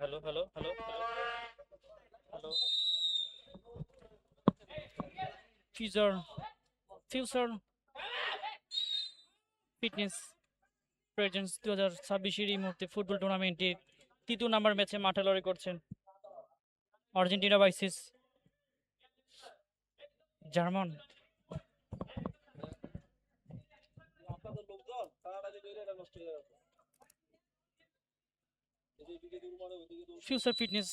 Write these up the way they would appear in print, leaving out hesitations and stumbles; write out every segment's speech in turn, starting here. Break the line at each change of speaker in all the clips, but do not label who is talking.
Hello hello hello hello. Future future fitness presence 2026 এই মুহূর্তে football টুর্নামেন্টে তৃতীয় নাম্বার ম্যাচে মাঠে লড়াই করছেন Argentina versus German. Future fitness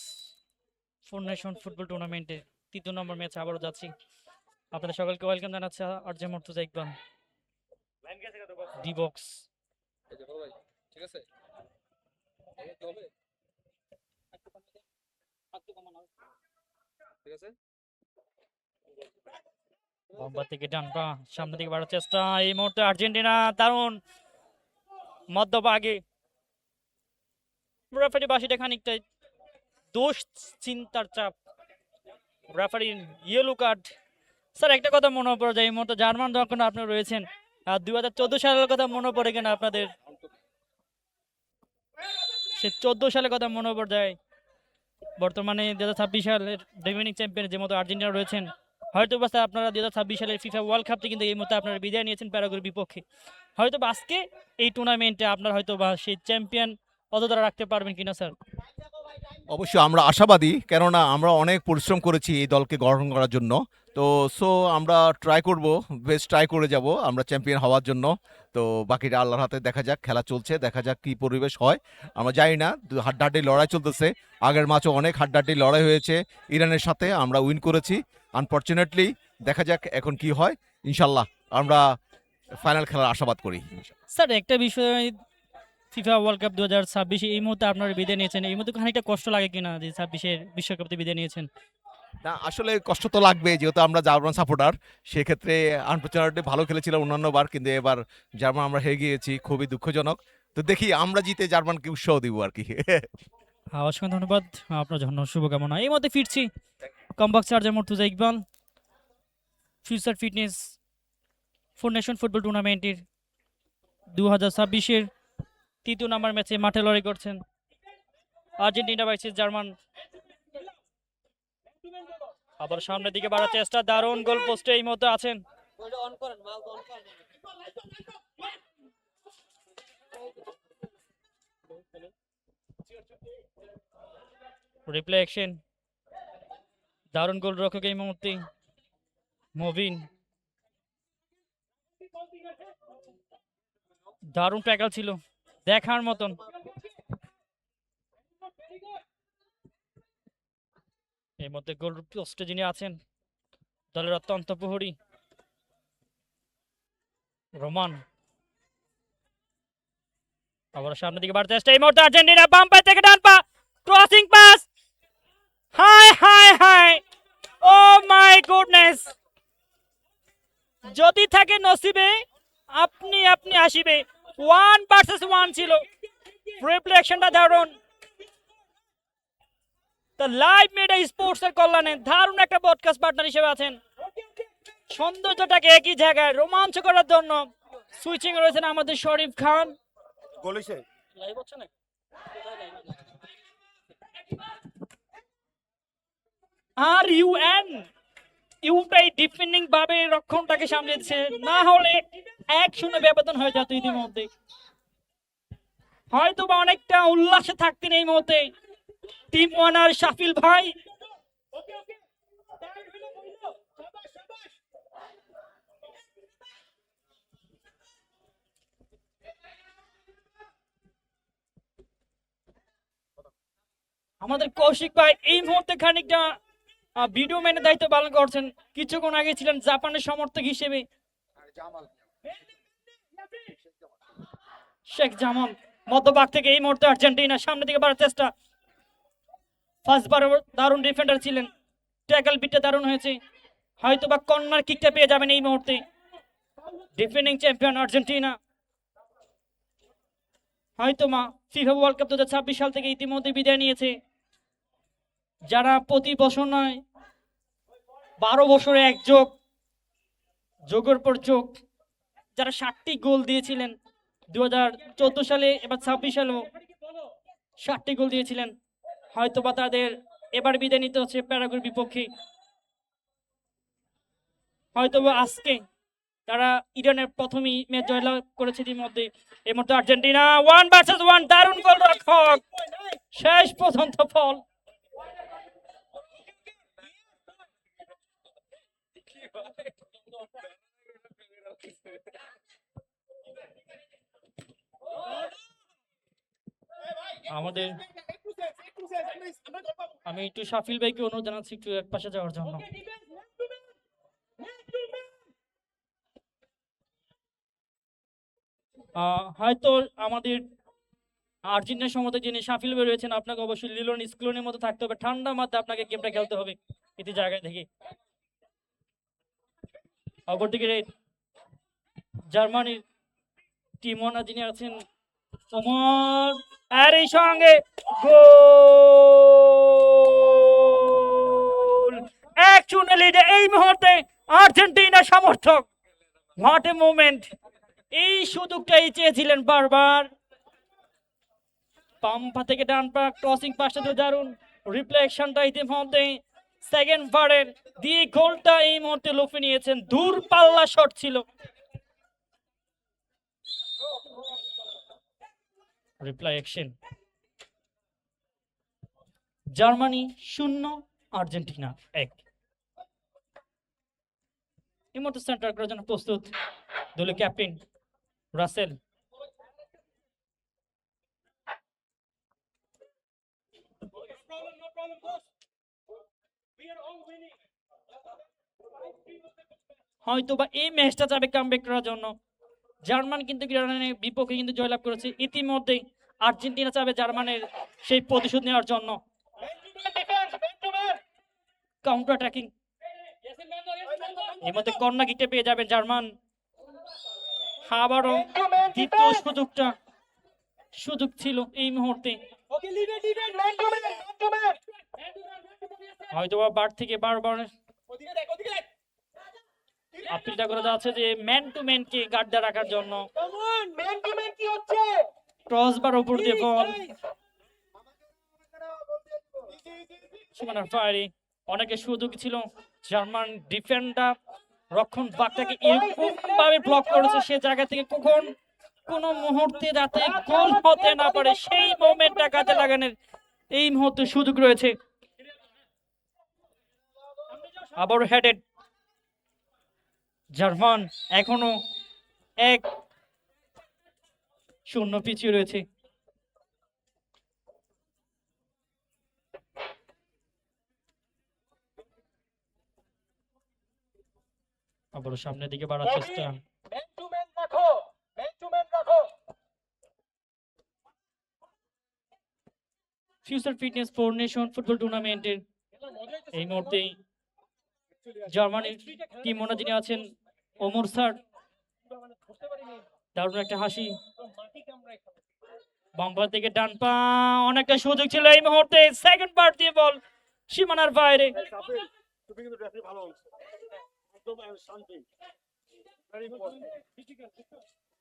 for nation football টুর্নামেন্টে তৃতীয় নম্বর ম্যাচে আবারও যাচ্ছি। আপনাদের সকলকে ওয়েলকাম জানাচ্ছি RJ Murtaza Iqbal D box.
ঠিক আছে। ঠিক আছে।
বাম্বা থেকে ডান পা সামনে দিকে বাড়ার চেষ্টা, এই মুহূর্তে আর্জেন্টিনা দারুণ মধ্যভাগে রেফারি বাসিটা খানিকটা দোষ চিন্তার চাপ, রেফারি ইয়েলো কার্ড। স্যার একটা কথা মনে পড়ে যায় এই মুহূর্তে জার্মান যখন আপনি রয়েছেন, আর 2014 সালের কথা মনে পড়ে কিনা আপনাদের? সে 14 সালের কথা মনে পড়ে যায়। বর্তমানে 2026 সালের ডিফেন্ডিং চ্যাম্পিয়ন যে মতো আর্জেন্টিনা রয়েছেন, হয়তো বা স্যার আপনারা 2026 সালের ফিফা ওয়ার্ল্ড কাপ থেকে কিন্তু এই মুহূর্তে আপনারা বিদায় নিয়েছেন প্যারাগুয়ের বিপক্ষে। হয়তো বা আজকে এই টুর্নামেন্টে আপনার হয়তো বা সেই চ্যাম্পিয়ন পদধরা রাখতে পারবেন কিনা স্যার?
অবশ্যই আমরা আশাবাদী, কেননা আমরা অনেক পরিশ্রম করেছি এই দলকে গঠন করার জন্য। তো আমরা ট্রাই করব, বেস্ট ট্রাই করে যাব আমরা চ্যাম্পিয়ন হওয়ার জন্য। তো বাকিটা আল্লাহর হাতে, দেখা যাক, খেলা চলছে, দেখা যাক কি পরিবেশ হয়। আমরা জানি না, হাড্ডাহাড্ডি লড়াই চলতেছে। আগের ম্যাচও অনেক হাড্ডাহাড্ডি লড়াই হয়েছে ইরানের সাথে, আমরা উইন করেছি। আনফর্চুনেটলি দেখা যাক এখন কি হয়। ইনশাল্লাহ আমরা ফাইনাল খেলার আশাবাদ করি।
স্যার একটা বিষয়, ফিফা ওয়ার্ল্ড কাপ 2026 এই মুহূর্তে আপনারা বিদায় নিয়েছেন, এই মুহূর্তে খানিকটা কষ্ট লাগে কিনা যে 26-এর বিশ্বকাপতে বিদায় নিয়েছেন?
না, আসলে কষ্ট তো লাগবে, যেহেতু আমরা জার্মান সাপোর্টার। সেক্ষেত্রে আনফর্চুনেটলি ভালো খেলেছিলাম অন্যান্য বার, কিন্তু এবার জার্মান আমরা হেরে গিয়েছি, খুবই দুঃখজনক। তো দেখি আমরা জিতে জার্মানকে উৎসাহ দিব আর কি।
অসংখ্য ধন্যবাদ, আপনার জন্য শুভকামনা। এই মধ্যে ফিরছি comeback charger Murtaza Iqbal future fitness for nation football টুর্নামেন্টের 2026-এর তৃতীয় নাম্বার ম্যাচে মাঠে লড়াই করছেন আর্জেন্টিনা ভার্সেস জার্মান। আবার সামনের দিকে বাড়ার চেষ্টা, দারুণ গোল পোস্টে এই মধ্যে আছেন। রিপ্লে অ্যাকশন, দারুণ গোল রক্ষক এই মুহূর্তে মুভিন, দারুণ ট্যাকল ছিল দেখার মতন। এর মধ্যে গোল পোস্টে যিনি আছেন দলের অত্যন্ত প্রহরী রোমান। আবার সামনের দিকে বাড়তে চেষ্টা, এই মুহূর্তে আর্জেন্টিনা বাম পা থেকে ডান পা crossing pass, hi hi hi, oh my goodness. যদি থাকে নসিবে আপনি আপনি আসিবে। 1 ভার্সেস 1 ছিল, রিফ্লেকশনটা দারুণ। দ্য লাইভ মিডিয়া স্পোর্টস এর কল্যাণে দারুণ একটা পডকাস্ট পার্টনার হিসেবে আছেন। সৌন্দর্যটাকে একই জায়গায় রোমাঞ্চ করার জন্য সুইচিং রয়েছেন আমাদের শরীফ খান। লাইভ হচ্ছে না? আর ইউটাই ডিফেন্ডিং ভাবে রক্ষণটাকে সামলে দিচ্ছে, না হলে 1-0 ব্যবধান হয়ে যেত ইতিমধ্যে। হয়তো বা অনেকটা উল্লাসে থাকতেন এই মুহূর্তে টিম ওয়ানার শাফিল ভাই। আমাদের কৌশিক ভাই এই মুহূর্তে খানিকটা ভিডিও ম্যানের দায়িত্ব পালন করছেন, কিছুক্ষণ আগে ছিলেন জাপানের সমর্থক হিসেবে। শেখ জামাল মধ্যভাগ থেকে এই মুহূর্তে আর্জেন্টিনা সামনে দিকে বাড়ার চেষ্টা, ফার্স্ট বার দারুণ ডিফেন্ডার ছিলেন, ট্যাকল বিটটা দারুণ হয়েছে। হয়তো বা কর্নার কিকটা পেয়ে যাবেন এই মুহূর্তে ডিফেন্ডিং চ্যাম্পিয়ন আর্জেন্টিনা। হয়তো মা ফিফা ওয়ার্ল্ড কাপ 2026 সাল থেকে ইতিমধ্যে বিদায় নিয়েছে। যারা প্রতি বছর নয় 12 বছরে এক যোগের পর যোগ, যারা 60টি গোল দিয়েছিলেন 2014 সালে, এবার 26 সালেও 60টি গোল দিয়েছিলেন। হয়তোবা তাদের এবার বিদায় নিতে হচ্ছে প্যারাগুয়ের বিপক্ষে। হয়তোবা আজকে তারা ইরানের প্রথমই ম্যাচ জয়লাভ করেছে ইতিমধ্যে। এই মুহূর্তে আর্জেন্টিনা 1 ভার্সেস 1, দারুণ গোলরক্ষক, শেষ পর্যন্ত ফল। আমাদের আমি একটু শাফিল ভাইকে অনুরোধ জানাচ্ছি একটু এক পাশে যাওয়ার জন্য। হয়তো আমাদের আর্জেন্টিনার সমর্থক যিনি শাফিল ভাই রয়েছেন, আপনাকে অবশ্যই লিলোন স্ক্লোনের মতো থাকতে হবে, ঠান্ডা মাথায় আপনাকে গেমটা খেলতে হবে এটি জায়গায় থেকে। অপরদিকে জার্মানির টিম ওনার যিনি আছেন ওমর, আর এই সঙ্গে গোল, 1-0 লিডে এই মুহূর্তে আর্জেন্টিনা সমর্থক। What a moment! এই সুযোগটাই চেয়েছিলেন বারবার। পাম্পা থেকে ডান পা ক্রসিং পাশটা তো দারুণ রিফ্লেকশনটা ইতিমধ্যে সেকেন্ড বারের দিয়ে গোলটা এই মুহূর্তে লুফে নিয়েছেন, দূর পাল্লা শট ছিল। Reply action. Germany 0, Argentina 1। এই মুহূর্তে সেন্টার করার জন্য প্রস্তুত দলের ক্যাপ্টেন রাসেল। হয়তোবা এই ম্যাচটা যাবে কামব্যাক করার জন্য। জার্মান কিন্তু ইরানের বিপক্ষে কিন্তু জয়লাভ করেছে ইতিমধ্যে। আর্জেন্টিনা চাবে জার্মানের সেই প্রতিশোধ নেওয়ার জন্য। কাউন্টার অ্যাটাকিং, এর মধ্যে কর্নার কিকটা পেয়ে যাবে জার্মান। আবারও দ্বিতীয় সুযোগ ছিল এই মুহূর্তে। হয়তোবা বার থেকে বারবার আপিলটা করা যাচ্ছে যে ম্যান টু ম্যান কে গার্ডে রাখার জন্য। ক্রসবার উপর দিয়ে বল, সীমানার বাইরে অনেকের সুযোগ ছিল। জার্মান ডিফেন্ডার রক্ষণ বাকটাকে এরকম ভাবে ব্লক করেছে, সে জায়গা থেকে কখন কোন মুহূর্তে যাতে গোল হতে না পারে সেই মোমেন্টটা কাজে লাগানোর এই মুহূর্তে সুযোগ রয়েছে। আবার হেডেড জার্মান, এখনো 1-0 পিছিয়ে রয়েছে। আবার সামনের দিকে বাড়ার চেষ্টা। Future fitness for nation football টুর্নামেন্টের এই মুহূর্তে জার্মানির টিম ওনার যিনি আছেন ওমর স্যার, দারুণ একটা হাসি। বাম্পার থেকে ডান পা, অনেকটা সুযোগ ছিল এই মুহূর্তে। সেকেন্ড পার্ট দিয়ে বল সীমানার বাইরে।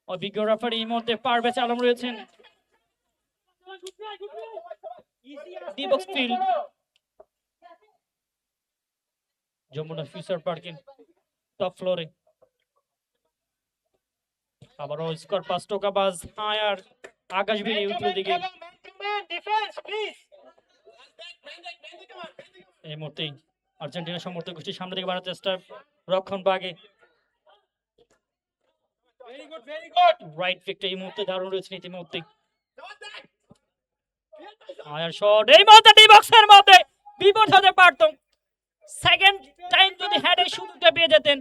অভিজ্ঞ রেফারি এই মুহূর্তে পারভেজ আলম রয়েছেন। ডিবক্স ফিল্ড যমুনা ফিউচার পার্কের টপ ফ্লোরে। আবারও স্কোর পাস টোকাবাজ হায়ার আকাশ বেরিয়ে উত্তর দিকে। এই মুহূর্তেই আর্জেন্টিনা সমর্থক গোষ্ঠীর সামনে দিকে বাড়ার চেষ্টা, রক্ষণ বাগে রাইট ফিকটা এই মুহূর্তে দারুণ রয়েছে ইতিমধ্যে। হায়ার শট এই মুহূর্তে ডি বক্সের মধ্যে, বিপদ হতে পারত। সেকেন্ড টাইম যদি হেডের সুযোগটা পেয়ে যেতেন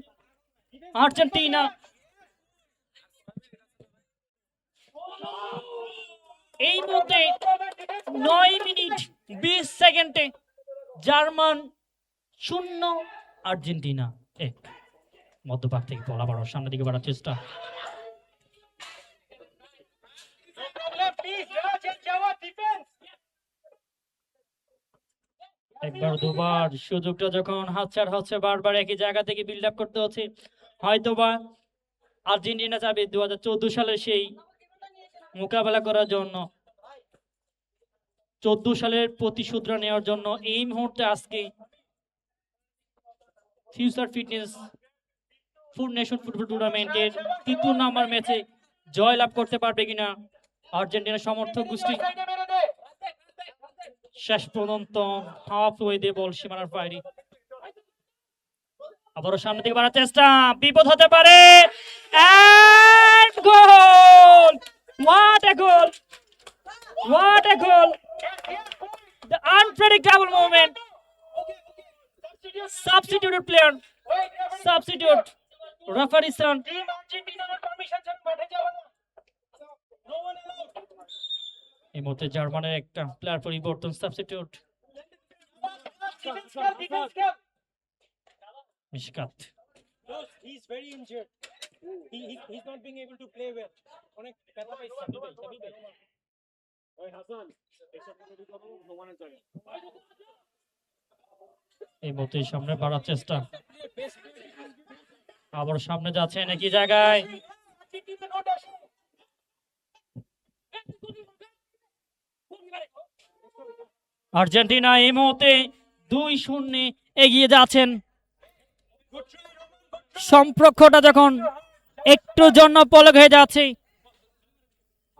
আর্জেন্টিনা। এই মুহূর্তে 9 মিনিট 20 সেকেন্ডে জার্মান 0, আর্জেন্টিনা 1। মধ্যভাগ থেকে বল আবার সামনের দিকে বাড়ার চেষ্টা। একবার দুবার সুযোগটা যখন হাতছাড়া হচ্ছে, বারবার একই জায়গা থেকে বিল্ড আপ করতে হচ্ছে। হয়তোবা আর্জেন্টিনা যাবে 2014 সালের সেই মোকাবেলা করার জন্য। 14 সালের প্রতিশোধরা নেওয়ার জন্য এই মুহূর্তে আজকে future fitness food nation football টুর্নামেন্টের 3 নাম্বার ম্যাচে জয়লাভ করতে পারবে কিনা আর্জেন্টিনার সমর্থক গোষ্ঠী। শেষ পর্যন্ত হাফ ওয়ে বল সীমানার বাইরে। আবারও সামনে থেকে বাড়ার চেষ্টা, বিপদ হতে পারে। And goal! What a goal! What a goal! The unpredictable moment. Substituted player. Substitute. Referee son. এই মুহূর্তে জার্মানের একটা প্লেয়ার পরিবর্তন, substitute Mishkat.
He's very injured. He's not being able to play well. অনেক ব্যথা পাইছে সাবিল ভাই। ওই হাসান এসব যদি করো নো ওয়ান এনজয়।
এই মুহূর্তে সামনে বাড়ার চেষ্টা, আবার সামনে যাচ্ছে নাকি জায়গায়। আর্জেন্টিনা এই মুহূর্তে 2-0 এগিয়ে যাচ্ছেন। সম্পর্কটা যখন একটু জন্য পলক হয়ে যাচ্ছে,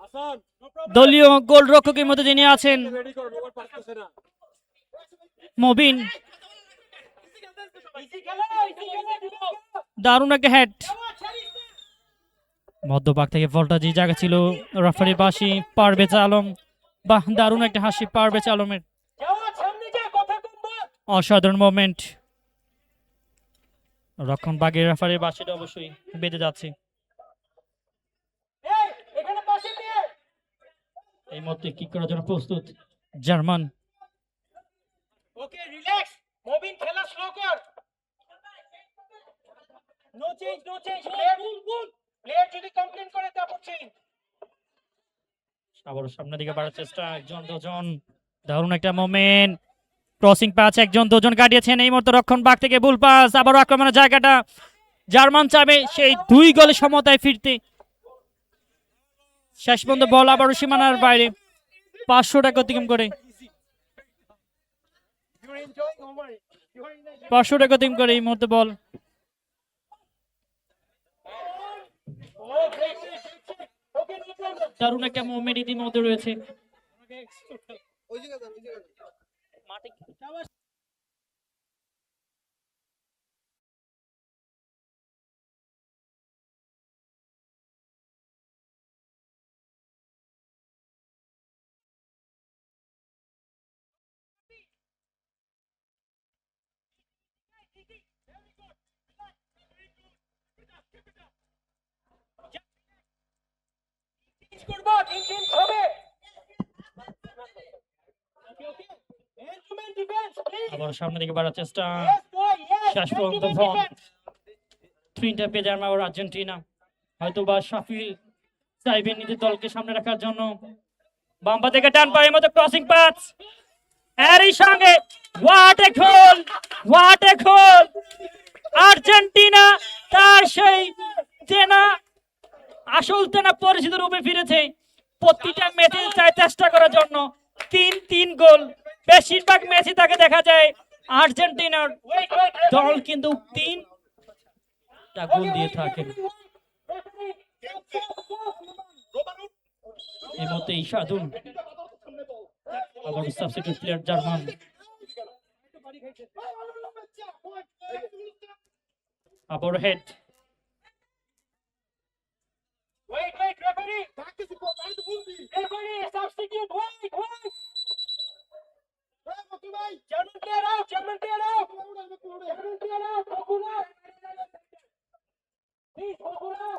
হাসান
দলীয় গোলরক্ষকের মধ্যে যিনি আছেন
রেডি করো, নো ওয়ান পারতেছে না।
মবিন, দারুণ একটা হেড। মধ্যভাগ থেকে বলটা যে জায়গা ছিল রেফারি বাসি পারভেজ আলম, বাহ দারুণ একটা হাসি পারভেজ আলমের। অসাধারণ মোমেন্ট। রক্ষণ বাগের রেফারির বাসিটা অবশ্যই বেঁধে যাচ্ছে। এই মুহূর্তে কিক করার জন্য প্রস্তুত জার্মান।
ওকে রিল্যাক্স, মবিন খেলা স্লো কর। নো চেঞ্জ প্লেয়ার যদি কমপ্লেইন করে তারপর চেঞ্জ।
আবার সামনের দিকে বাড়ার চেষ্টা, একজন দুজন, দারুণ একটা মোমেন্ট। ক্রসিং পাস, একজন দুজন কাটিয়েছেন। এই মুহূর্তে রক্ষণ বাগ থেকে ভুল পাস, আবার আক্রমণের জায়গাটা জার্মান চাবে সেই 2 গোলে সমতায় ফিরতে। শেষ পর্যন্ত বল আবারও সীমানার বাইরে, 500 টাকা অতিক্রম করে, 500 টাকা অতিক্রম করে এই মুহূর্তে বল। দারুণ একটা মুভমেন্ট ইতিমধ্যে রয়েছে।
করব তিন হবে।
আবার সামনে দিকে বাড়ার চেষ্টা, শেষ পর্যন্ত ফোন 3টা পেয়ে যাবে আবার আর্জেন্টিনা। হয়তো বা শাফিল চাইবেন নিজের দলকে সামনে রাখার জন্য। বাম্পা থেকে টান পায়ের মতো ক্রসিং পাস, এরই সঙ্গে what a goal, what a goal! Argentina তার সেই চেনা আসল চেনা পরিচিত রূপে ফিরেছে। প্রতিটা ম্যাচে চাই চেষ্টা করার জন্য 3 গোল। বেশিরভাগ ম্যাচে তাকে দেখা যায় আর্জেন্টিনার দল কিন্তু 3টা গোল দিয়ে থাকে। এই মতে ইশাদুল, আবার সাবস্টিটিউট প্লেয়ার জার্মান। আবার head,
Wait, referee. Referee, substitute. Wait. German player out. German player out. Kokula. Please, Kokula.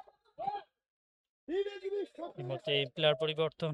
এই মুহূর্তে প্লেয়ার পরিবর্তন।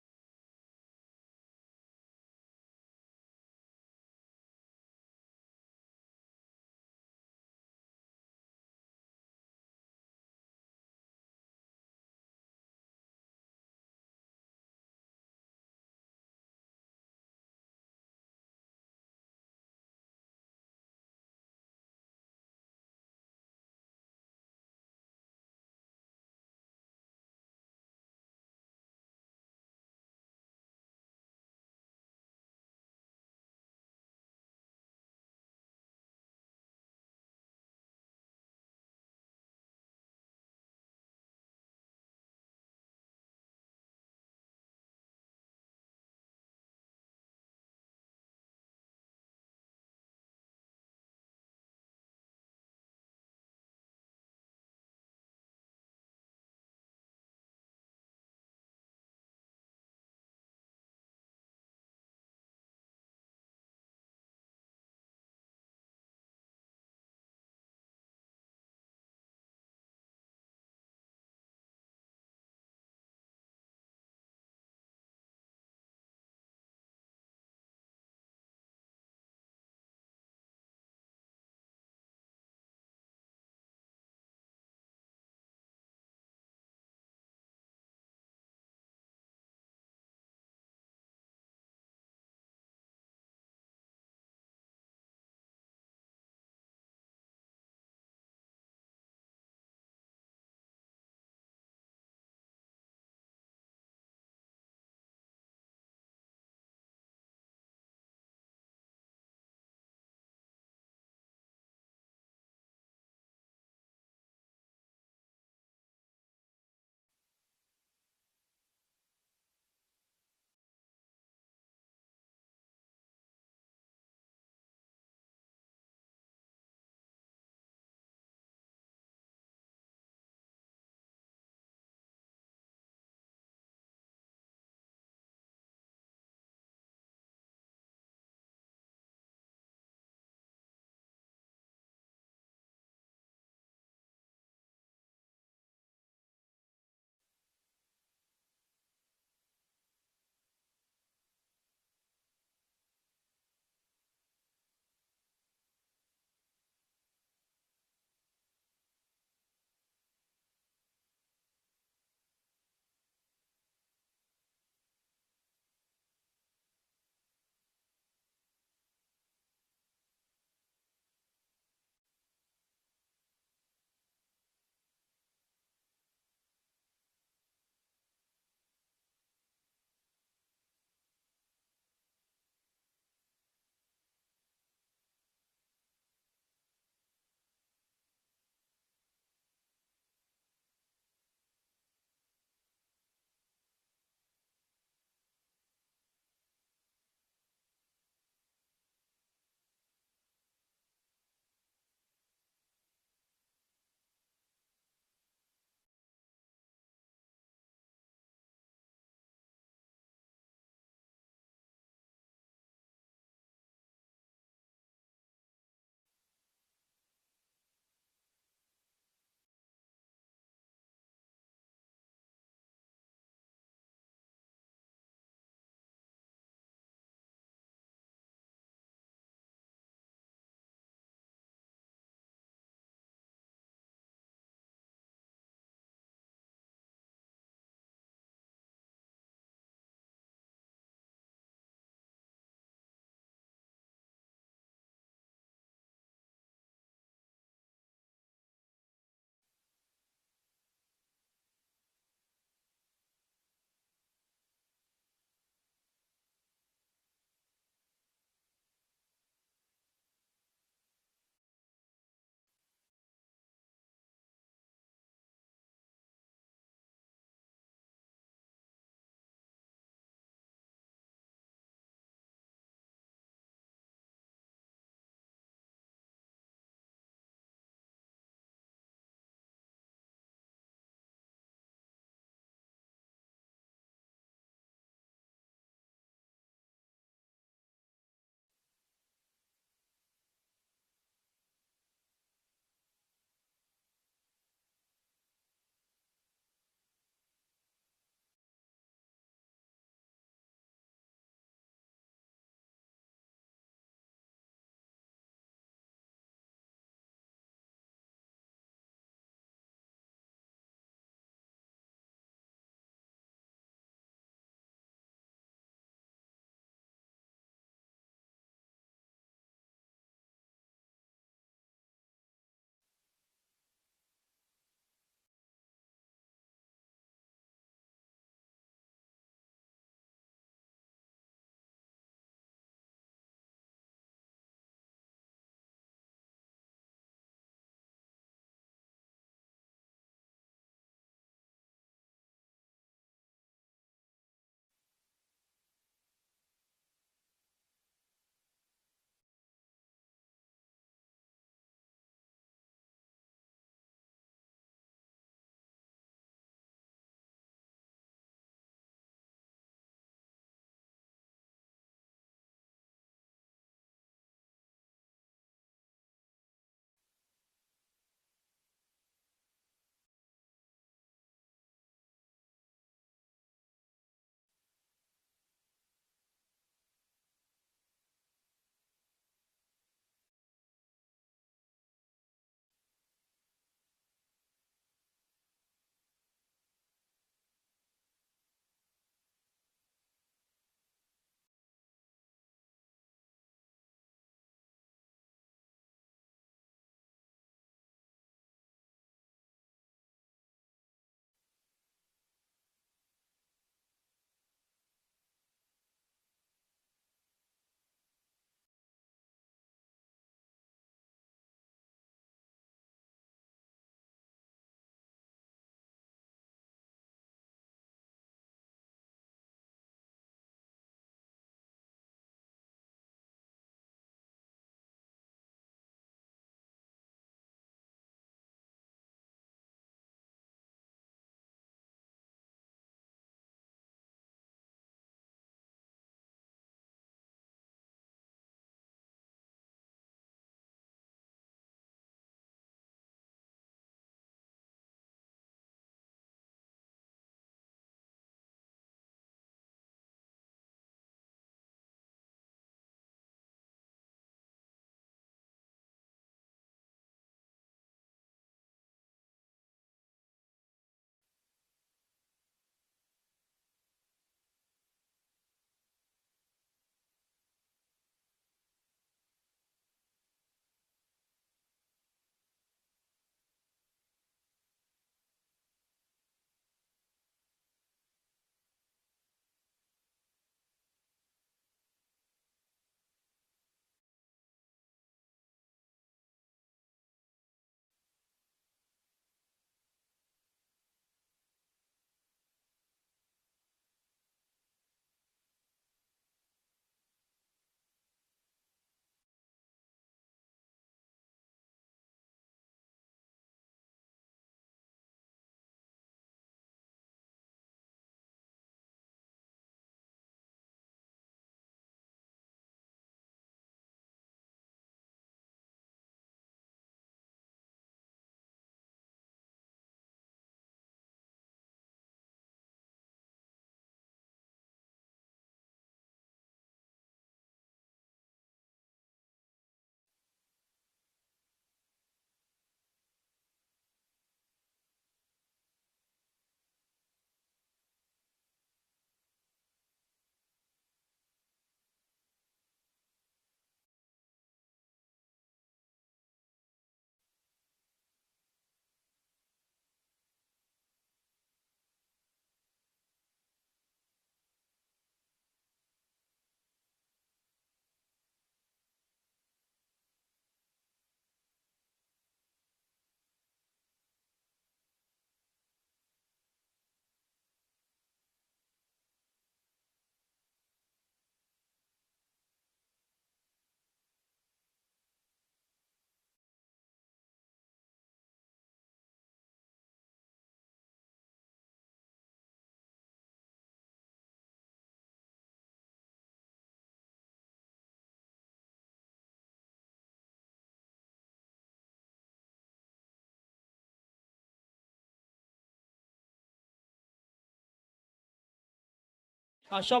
আর সব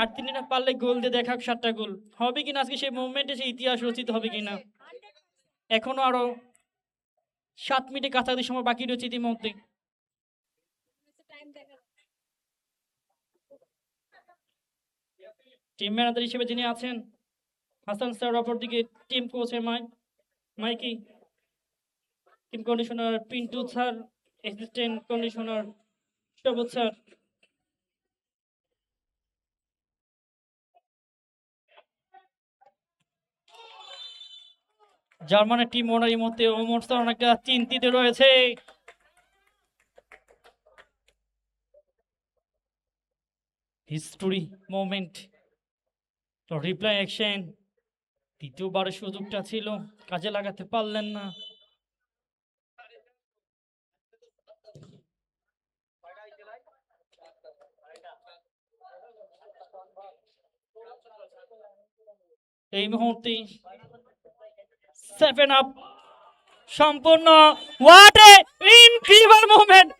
আর্জেন্টিনা পারলে গোল দিয়ে দেখাক 7টা গোল হবে কিনা, আজকে সেই মুভমেন্টে সেই ইতিহাস রচিত হবে কিনা। এখনো আরো 7 মিনিটে কাছাকাছি সময় বাকি রয়েছে ইতিমধ্যে। টিম ম্যানেজার হিসেবে যিনি আছেন হাসান স্যার, অপরদিকে team coach Mikey, team conditioner Pintu sir, assistant conditioner Sabuj sir. জার্মানের টিম ওনার এই মুহূর্তে ওমর স্যার অনেকটা চিন্তিত রয়েছে। হিস্টোরি মোমেন্ট, রিপ্লাই অ্যাকশন, দ্বিতীয়বারের সুযোগটা ছিল, কাজে লাগাতে পারলেন না। এই মুহূর্তে 7 আপ সম্পূর্ণ। What a incredible moment,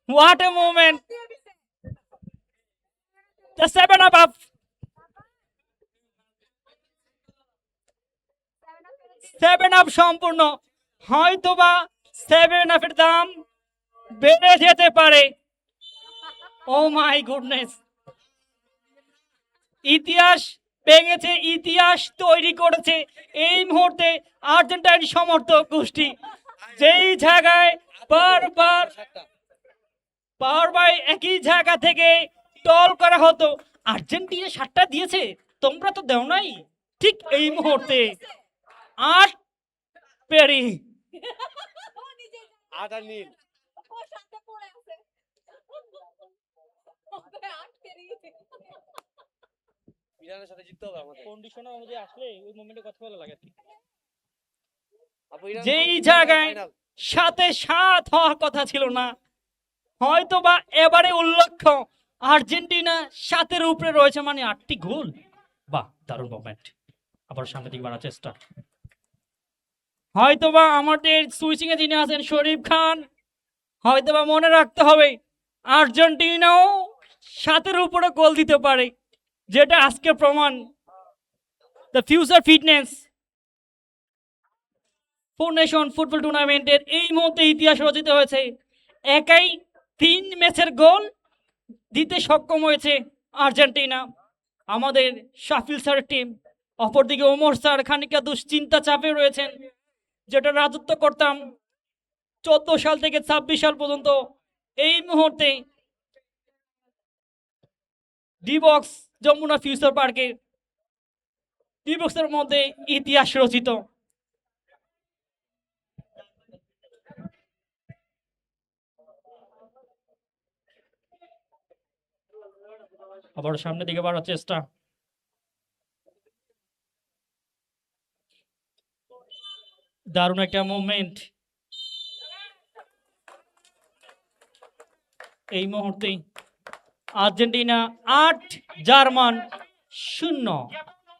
what a moment, the 7 up 7 up সম্পূর্ণ। হয়তোবা 7 আপের দাম বেড়ে যেতে পারে। ও মাই গুডনেস, ইতিহাস ভেঙেছে, ইতিহাস তৈরি করেছে এই মুহূর্তে আর্জেন্টাইন সমর্থক গোষ্ঠী। যেই জায়গায় বারবার একই জায়গা থেকে টল করা হতো, আর্জেন্টিনা 7টা দিয়েছে, তোমরা তো দেও নাই, ঠিক এই মুহূর্তে 8 পেরি
আটা নীল ইরানের সাথে জিততে হবে আমাদের।
কন্ডিশনার অনুযায়ী আসলে ওই মোমেন্টে কথা বলা লাগে।
আপু, ইরান
যেই
final,
জায়গায়
final।
7-7 হওয়ার কথা ছিল না, হয়তোবা এবারে উল্লেখ্য আর্জেন্টিনা 7-এর উপরে রয়েছে, মানে 8টি গোল। বাহ, দারুণ মোমেন্ট। আবার সামনে দিকে বাড়ার চেষ্টা। হয়তোবা আমাদের সুইচিং এ যিনি আছেন শরীফ খান, হয়তোবা মনে রাখতে হবে আর্জেন্টিনাও 7-এর উপরে গোল দিতে পারে, যেটা আজকে প্রমাণ। The future fitness 4 nation football টুর্নামেন্টের এই মুহূর্তে ইতিহাস রচিত হয়েছে। একাই 3 ম্যাচের গোল দিতে সক্ষম হয়েছে আর্জেন্টিনা, আমাদের শাফিল স্যারের টিম। অপরদিকে ওমর স্যার খানিকটা দুশ্চিন্তা চাপে রয়েছেন, যেটা রাজত্ব করতাম 14 সাল থেকে 26 সাল পর্যন্ত। এই মুহূর্তে ডিবক্স যমুনা ফিউচার পার্কে ডিবক্সের মধ্যে ইতিহাস রচিত। আবার সামনের দিকে বাড়ার চেষ্টা। দারুণ একটা মুভমেন্ট এই মুহূর্তে। Argentina 8, German 0।